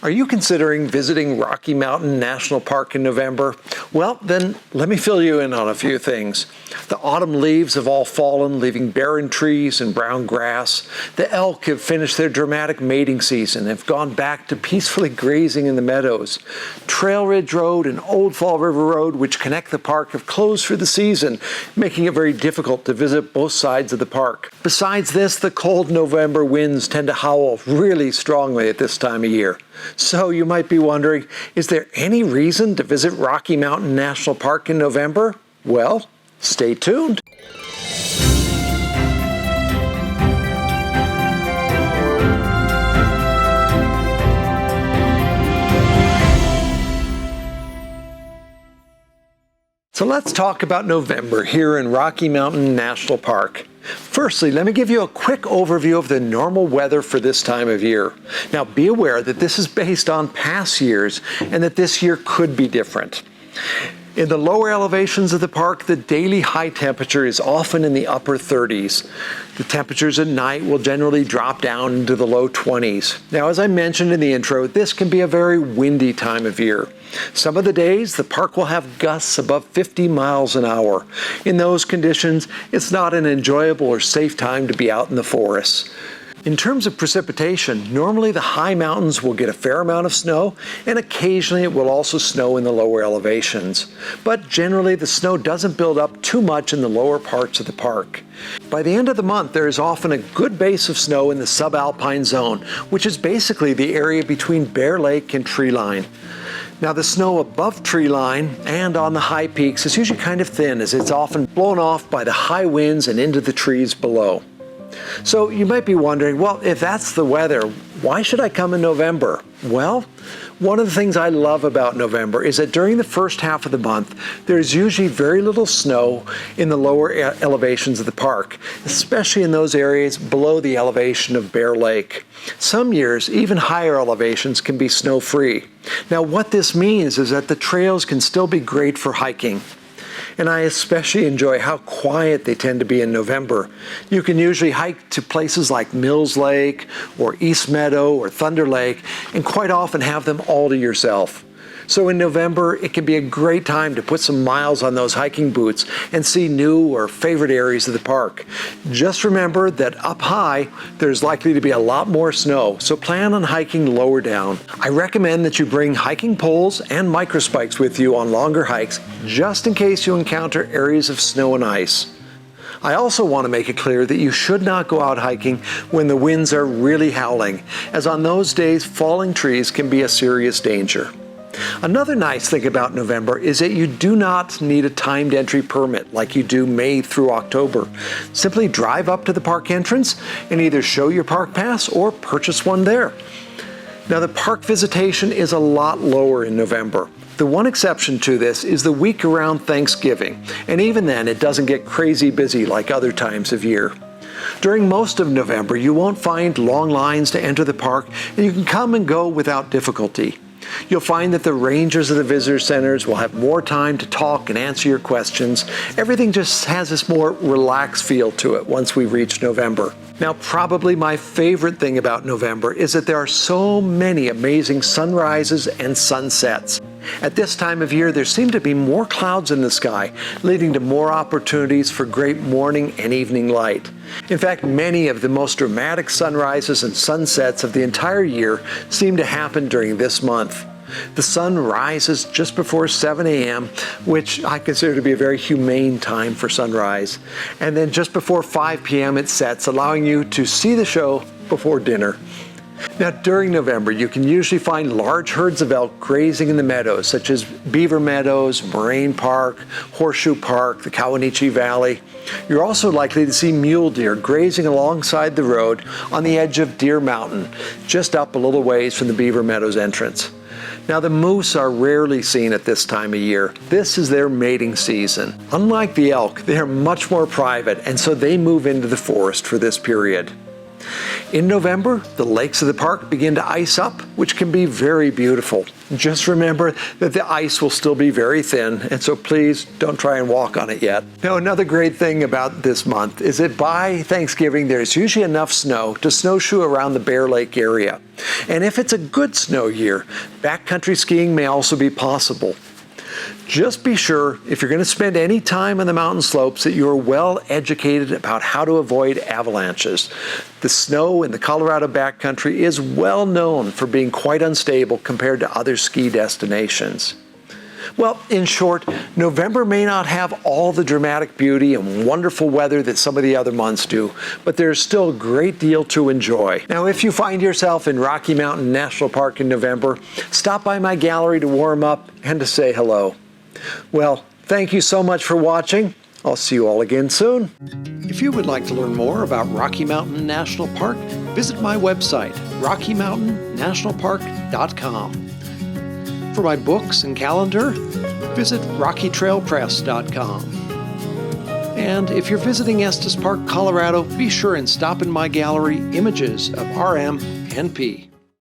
Are you considering visiting Rocky Mountain National Park in November? Well, then let me fill you in on a few things. The autumn leaves have all fallen, leaving barren trees and brown grass. The elk have finished their dramatic mating season and have gone back to peacefully grazing in the meadows. Trail Ridge Road and Old Fall River Road, which connect the park, have closed for the season, making it very difficult to visit both sides of the park. Besides this, the cold November winds tend to howl really strongly at this time of year. So you might be wondering, is there any reason to visit Rocky Mountain National Park in November? Well, stay tuned. So let's talk about November here in Rocky Mountain National Park. Firstly, let me give you a quick overview of the normal weather for this time of year. Now, be aware that this is based on past years and that this year could be different. In the lower elevations of the park, the daily high temperature is often in the upper 30s. The temperatures at night will generally drop down into the low 20s. Now, as I mentioned in the intro, this can be a very windy time of year. Some of the days, the park will have gusts above 50 miles an hour. In those conditions, it's not an enjoyable or safe time to be out in the forests. In terms of precipitation, normally the high mountains will get a fair amount of snow, and occasionally it will also snow in the lower elevations. But generally the snow doesn't build up too much in the lower parts of the park. By the end of the month, there is often a good base of snow in the subalpine zone, which is basically the area between Bear Lake and Treeline. Now, the snow above treeline and on the high peaks is usually kind of thin, as it's often blown off by the high winds and into the trees below. So you might be wondering, well, if that's the weather, why should I come in November? Well, one of the things I love about November is that during the first half of the month, there's usually very little snow in the lower elevations of the park, especially in those areas below the elevation of Bear Lake. Some years, even higher elevations can be snow-free. Now, what this means is that the trails can still be great for hiking. And I especially enjoy how quiet they tend to be in November. You can usually hike to places like Mills Lake or East Meadow or Thunder Lake and quite often have them all to yourself. So in November, it can be a great time to put some miles on those hiking boots and see new or favorite areas of the park. Just remember that up high, there's likely to be a lot more snow, so plan on hiking lower down. I recommend that you bring hiking poles and microspikes with you on longer hikes, just in case you encounter areas of snow and ice. I also want to make it clear that you should not go out hiking when the winds are really howling, as on those days, falling trees can be a serious danger. Another nice thing about November is that you do not need a timed entry permit like you do May through October. Simply drive up to the park entrance and either show your park pass or purchase one there. Now, the park visitation is a lot lower in November. The one exception to this is the week around Thanksgiving, and even then it doesn't get crazy busy like other times of year. During most of November, you won't find long lines to enter the park, and you can come and go without difficulty. You'll find that the rangers of the visitor centers will have more time to talk and answer your questions. Everything just has this more relaxed feel to it once we reach November. Now, probably my favorite thing about November is that there are so many amazing sunrises and sunsets. At this time of year, there seem to be more clouds in the sky, leading to more opportunities for great morning and evening light. In fact, many of the most dramatic sunrises and sunsets of the entire year seem to happen during this month. The sun rises just before 7 a.m., which I consider to be a very humane time for sunrise. And then just before 5 p.m. it sets, allowing you to see the show before dinner. Now, during November, you can usually find large herds of elk grazing in the meadows, such as Beaver Meadows, Moraine Park, Horseshoe Park, the Kawanichi Valley. You're also likely to see mule deer grazing alongside the road on the edge of Deer Mountain, just up a little ways from the Beaver Meadows entrance. Now, the moose are rarely seen at this time of year. This is their mating season. Unlike the elk, they are much more private, and so they move into the forest for this period. In November, the lakes of the park begin to ice up, which can be very beautiful. Just remember that the ice will still be very thin, and so please don't try and walk on it yet. Now, another great thing about this month is that by Thanksgiving, there's usually enough snow to snowshoe around the Bear Lake area. And if it's a good snow year, backcountry skiing may also be possible. Just be sure, if you're going to spend any time on the mountain slopes, that you are well educated about how to avoid avalanches. The snow in the Colorado backcountry is well known for being quite unstable compared to other ski destinations. Well, in short, November may not have all the dramatic beauty and wonderful weather that some of the other months do, but there's still a great deal to enjoy. Now, if you find yourself in Rocky Mountain National Park in November, stop by my gallery to warm up and to say hello. Well, thank you so much for watching. I'll see you all again soon. If you would like to learn more about Rocky Mountain National Park, visit my website, RockyMountainNationalPark.com. For my books and calendar, visit RockyTrailPress.com. And if you're visiting Estes Park, Colorado, be sure and stop in my gallery, Images of RM and P.